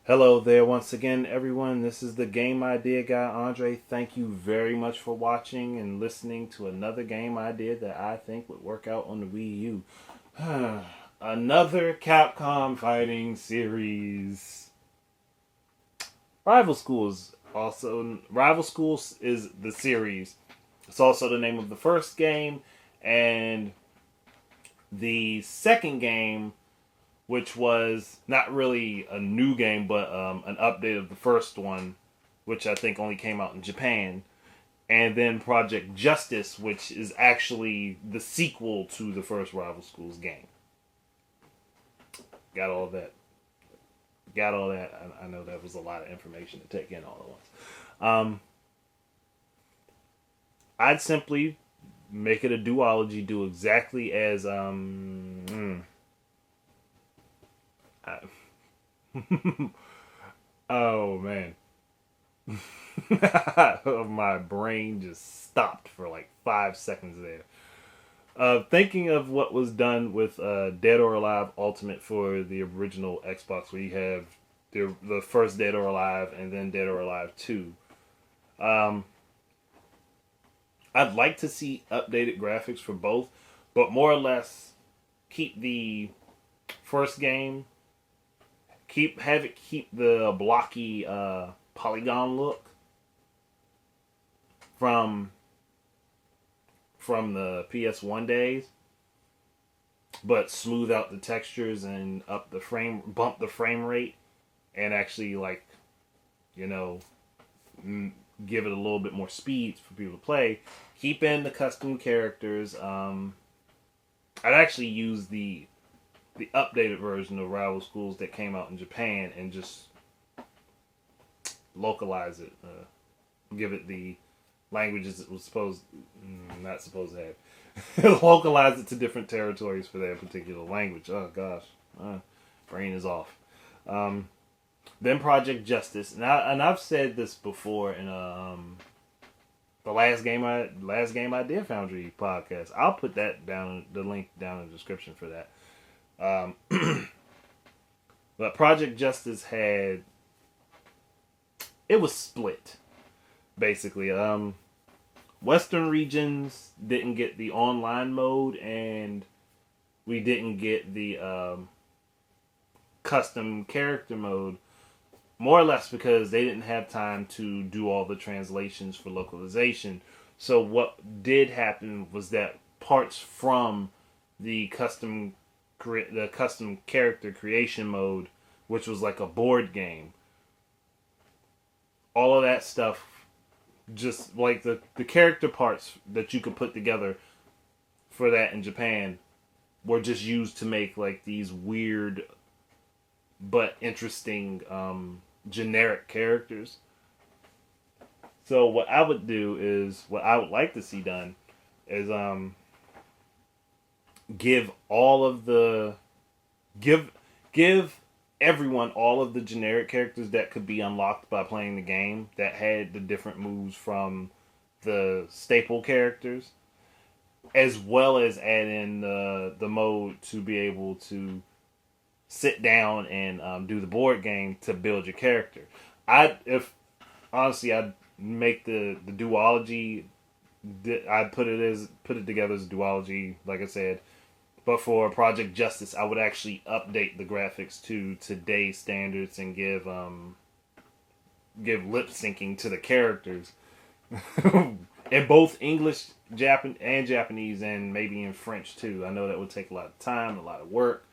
Hello there once again, everyone. This is the Game Idea Guy, Andre. Thank you very much for watching and listening to another game idea that I think would work out on the Wii U. Another Capcom fighting series. Rival Schools is the series. It's also the name of the first game, and the second game, which was not really a new game, but an update of the first one, which I think only came out in Japan. And then Project Justice, which is actually the sequel to the first Rival Schools game. Got all that. Got all that. I know that was a lot of information to take in all at once. I'd simply make it a duology, do exactly as oh man. My brain just stopped for like 5 seconds there. Thinking of what was done with Dead or Alive Ultimate for the original Xbox, where you have the first Dead or Alive and then Dead or Alive 2. I'd like to see updated graphics for both, but more or less keep the first game, keep the blocky polygon look from the PS1 days, but smooth out the textures and bump the frame rate, and actually give it a little bit more speed for people to play. Keep in the custom characters. I'd actually use the updated version of Rival Schools that came out in Japan and just localize it. Give it the languages it was not supposed to have. Localize it to different territories for their particular language. Oh gosh, brain is off. Then Project Justice, and I've said this before in the last game idea Foundry podcast. I'll put that down, the link down in the description for that. But Project Justice it was split, basically. Western regions didn't get the online mode, and we didn't get the custom character mode, more or less because they didn't have time to do all the translations for localization. So what did happen was that parts from the custom character creation mode, which was like a board game, all of that stuff, just like the character parts that you could put together for that in Japan, were just used to make like these weird but interesting generic characters. So what I would like to see done is give everyone all of the generic characters that could be unlocked by playing the game, that had the different moves from the staple characters, as well as add in the mode to be able to sit down and do the board game to build your character. I'd make the duology. I'd put it together as a duology, like I said. But for Project Justice, I would actually update the graphics to today's standards and give lip syncing to the characters in both English, Japanese, and maybe in French too. I know that would take a lot of time, a lot of work,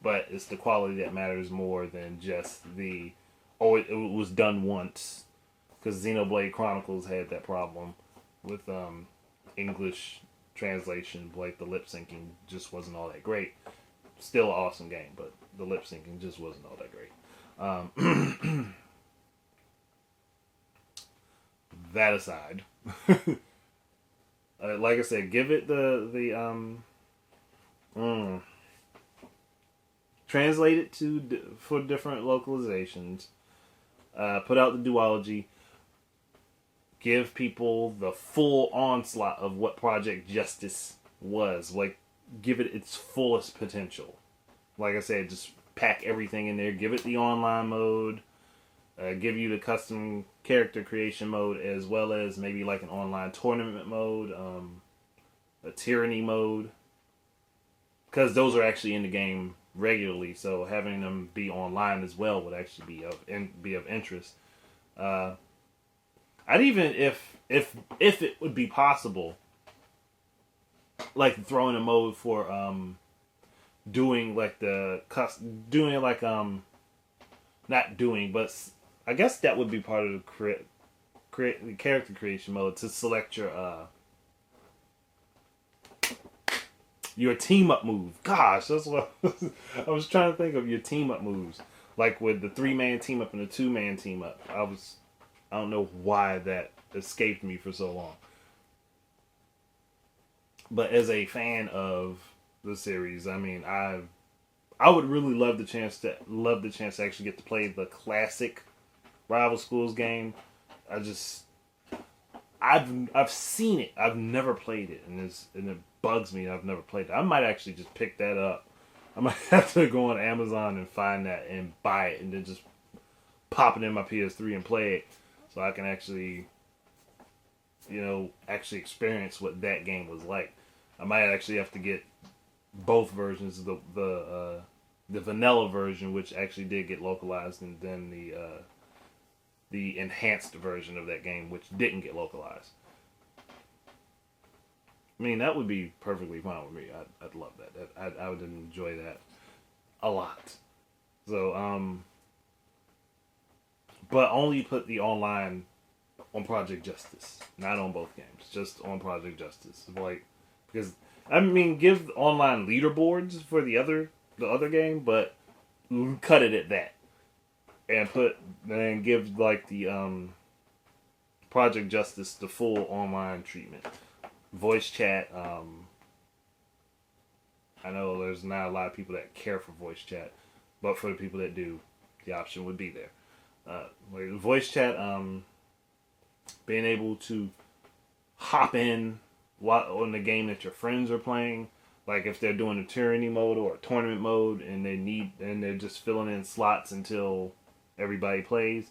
but it's the quality that matters more than just it was done once. Because Xenoblade Chronicles had that problem with English translation, like the lip syncing just wasn't all that great. Still an awesome game, but the lip syncing just wasn't all that great. That aside, like I said, give it translate it for different localizations. Put out the duology. Give people the full onslaught of what Project Justice was. Like, give it its fullest potential. Like I said, just pack everything in there. Give it the online mode. give you the custom character creation mode as well as maybe like an online tournament mode, a tyranny mode, because those are actually in the game regularly. So having them be online as well would actually be of interest. Uh, I'd even if it would be possible, like throw in a mode for doing like doing like not doing, but I guess that would be part of the create the character creation mode to select your team up move. Gosh, that's what I was trying to think of, your team up moves. Like with the 3-man team up and the 2-man team up. I don't know why that escaped me for so long. But as a fan of the series, I mean, I would really love the chance to actually get to play the classic Rival Schools game. I just I've seen it. I've never played it, and it bugs me. I've never played it. I might actually just pick that up. I might have to go on Amazon and find that and buy it, and then just pop it in my PS3 and play it, so I can actually, actually experience what that game was like. I might actually have to get both versions, the vanilla version, which actually did get localized, and then the enhanced version of that game, which didn't get localized. I mean, that would be perfectly fine with me. I'd love that. I would enjoy that a lot. So, but only put the online on Project Justice, not on both games, just on Project Justice. Like, because I mean, give online leaderboards for the other game, but cut it at that, and give like the Project Justice the full online treatment, voice chat. I know there's not a lot of people that care for voice chat, but for the people that do, the option would be there. Like voice chat, being able to hop in on the game that your friends are playing, like if they're doing a tyranny mode or a tournament mode, and they're just filling in slots until everybody plays.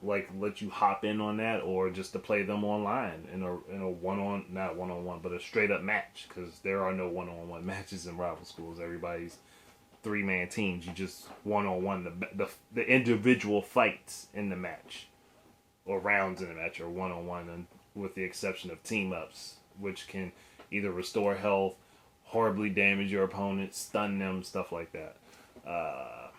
Like let you hop in on that, or just to play them online in a not one on one, but a straight up match, because there are no one on one matches in Rival Schools. Everybody's 3-man teams. You just one on one the individual fights in the match, or rounds in the match, or one on one, with the exception of team ups, which can either restore health, horribly damage your opponent, stun them, stuff like that. I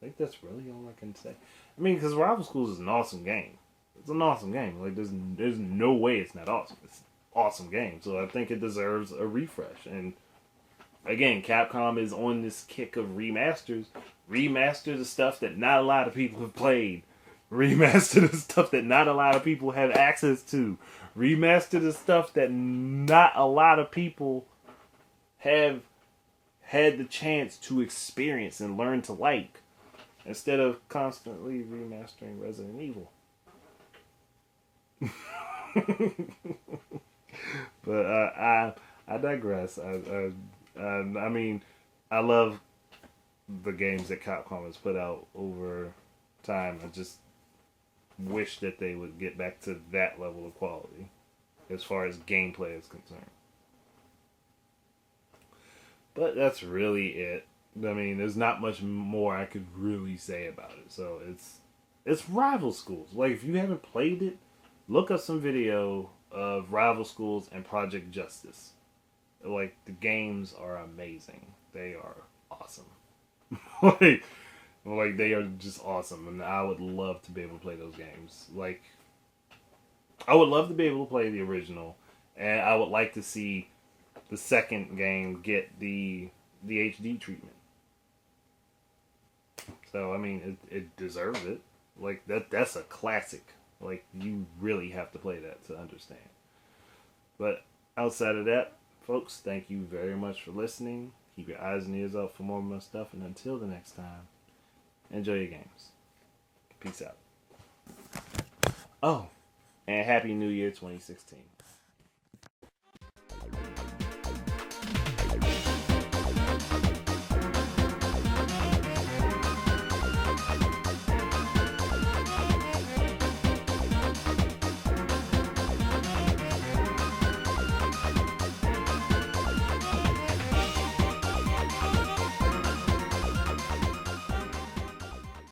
think that's really all I can say. I mean, because Rival Schools is an awesome game. It's an awesome game. Like there's no way it's not awesome. It's an awesome game. So I think it deserves a refresh. And again, Capcom is on this kick of remasters. Remaster the stuff that not a lot of people have played. Remaster the stuff that not a lot of people have access to. Remaster the stuff that not a lot of people have had the chance to experience and learn to like, instead of constantly remastering Resident Evil. But I digress. I mean, I love the games that Capcom has put out over time. I just wish that they would get back to that level of quality as far as gameplay is concerned. But that's really it. I mean, there's not much more I could really say about it. So it's Rival Schools. Like, if you haven't played it, look up some video of Rival Schools and Project Justice. Like, the games are amazing. They are awesome. like they are just awesome, and I would love to be able to play those games. Like, I would love to be able to play the original, and I would like to see the second game get the HD treatment. So I mean, it deserves it. Like that's a classic. Like, you really have to play that to understand. But outside of that, folks, thank you very much for listening. Keep your eyes and ears out for more of my stuff, and until the next time, enjoy your games. Peace out. Oh, and Happy New Year 2016.